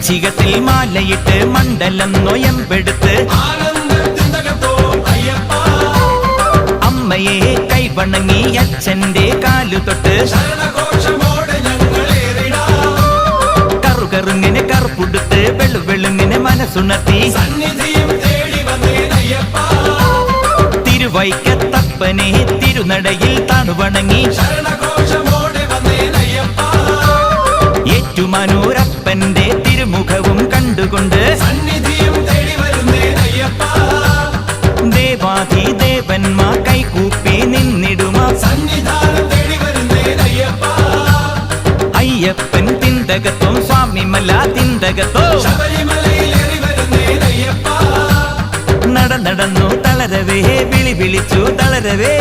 വൃശ്ചികത്തിൽ മാലയിട്ട് മണ്ഡലം നൊയമ്പെടുത്ത് അമ്മയെ കൈവണങ്ങി അച്ഛന്റെ കാലു തൊട്ട് കറുകറുങ്ങിനെ കറുപ്പുടുത്ത് വെളുവെളുങ്ങിനെ മനസ്സുണർത്തി തിരുവൈക്കത്തപ്പനെ തിരുനടയിൽ താണുവണങ്ങി ഏറ്റുമാനൂരപ്പന്റെ തിരുമുഖവും കണ്ടുകൊണ്ട് ദേവാധിദേവന്മാർ കൈകൂപ്പി നിന്നിടുമാ അയ്യപ്പൻ തിന്തകത്തോ സ്വാമിമല തിന്തകത്തോ നടന്നു തളരവേ വിളി വിളിച്ചു തളരവേ